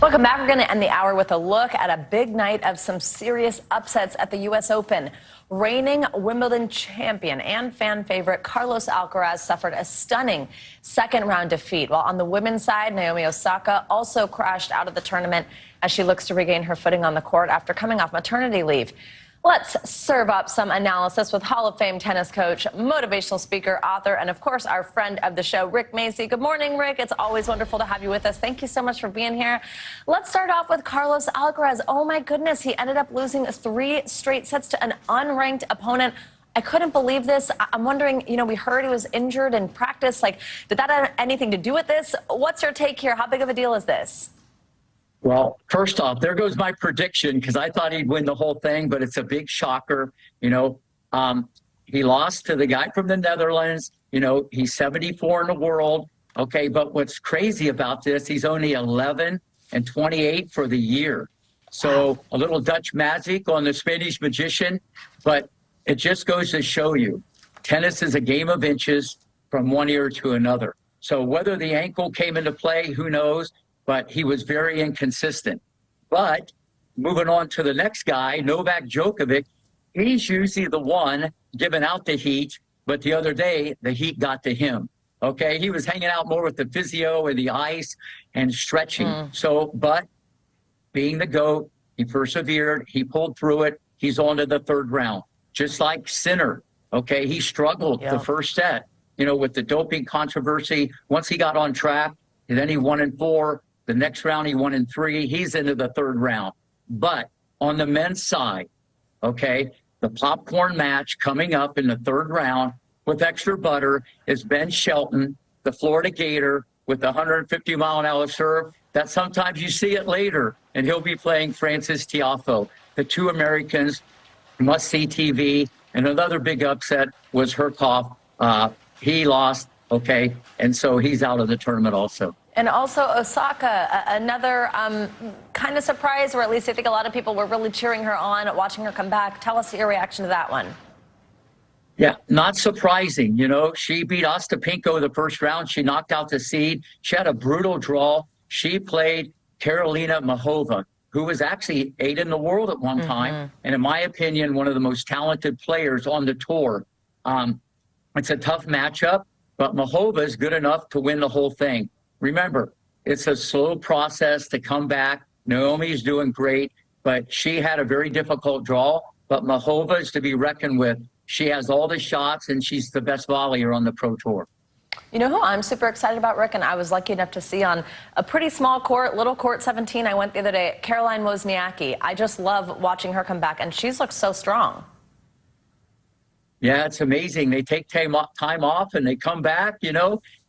Welcome back. We're going to end the hour with a look at a big night of some serious upsets at the U.S. Open. Reigning Wimbledon champion and fan favorite Carlos Alcaraz suffered a stunning second-round defeat, while on the women's side, Naomi Osaka also crashed out of the tournament as she looks to regain her footing on the court after coming off maternity leave. Let's serve up some analysis with Hall of Fame tennis coach, motivational speaker, author, and of course, our friend of the show, Rick Macci. Good morning, Rick. It's always wonderful to have you with us. Thank you so much for being here. Let's start off with Carlos Alcaraz. Oh my goodness, he ended up losing 3 straight sets to an unranked opponent. I couldn't believe this. I'm wondering, we heard he was injured in practice. Did that have anything to do with this? What's your take here? How big of a deal is this? Well, first off, there goes my prediction, because I thought he'd win the whole thing, but it's a big shocker. He lost to the guy from the Netherlands. He's 74 in the world. Okay, but what's crazy about this, he's only 11-28 for the year. So a little Dutch magic on the Spanish magician, but it just goes to show you, tennis is a game of inches from one ear to another. So whether the ankle came into play, who knows? But he was very inconsistent. But moving on to the next guy, Novak Djokovic, he's usually the one giving out the heat, but the other day, the heat got to him. Okay, he was hanging out more with the physio and the ice and stretching. So, but being the GOAT, he persevered, he pulled through it, he's on to the third round. Just like Sinner, okay, he struggled the first set, with the doping controversy. Once he got on track, and then he won in 4. The next round, he won in 3. He's into the third round. But on the men's side, okay, the popcorn match coming up in the third round with extra butter is Ben Shelton, the Florida Gator, with the 150-mile-an-hour serve. That sometimes you see it later, and he'll be playing Francis Tiafoe. The 2 Americans, must-see TV. And another big upset was Herkov. He lost, okay, and so he's out of the tournament also. And also Osaka, another kind of surprise, or at least I think a lot of people were really cheering her on, watching her come back. Tell us your reaction to that one. Yeah, not surprising. She beat Ostapenko the first round. She knocked out the seed. She had a brutal draw. She played Karolina Mahova, who was actually 8 in the world at one time. And in my opinion, one of the most talented players on the tour. It's a tough matchup, but Mahova is good enough to win the whole thing. Remember, it's a slow process to come back. Naomi's doing great, but she had a very difficult draw. But Mahova is to be reckoned with. She has all the shots, and she's the best volleyer on the Pro Tour. You know who I'm super excited about, Rick, and I was lucky enough to see on a pretty small court, little court 17, I went the other day, Caroline Wozniacki. I just love watching her come back, and she's looked so strong. Yeah, it's amazing. They take time off, and they come back,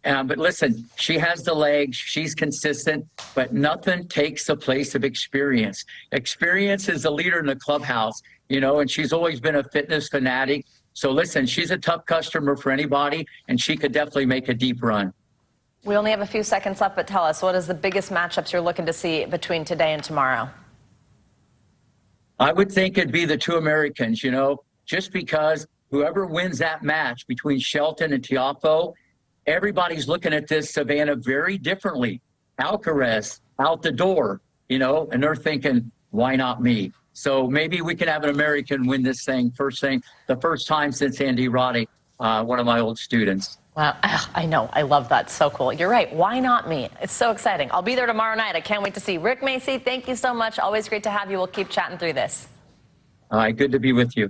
But listen, she has the legs, she's consistent, but nothing takes the place of experience. Experience is the leader in the clubhouse, and she's always been a fitness fanatic. So listen, she's a tough customer for anybody, and she could definitely make a deep run. We only have a few seconds left, but tell us, what is the biggest matchups you're looking to see between today and tomorrow? I would think it'd be the 2 Americans, just because whoever wins that match between Shelton and Tiafoe, everybody's looking at this, Savannah, very differently. Alcaraz out the door, and they're thinking, why not me? So maybe we can have an American win this thing, the first time since Andy Roddick, one of my old students. Wow, I know. I love that. So cool. You're right. Why not me? It's so exciting. I'll be there tomorrow night. I can't wait to see Rick Macci. Thank you so much. Always great to have you. We'll keep chatting through this. All right, good to be with you.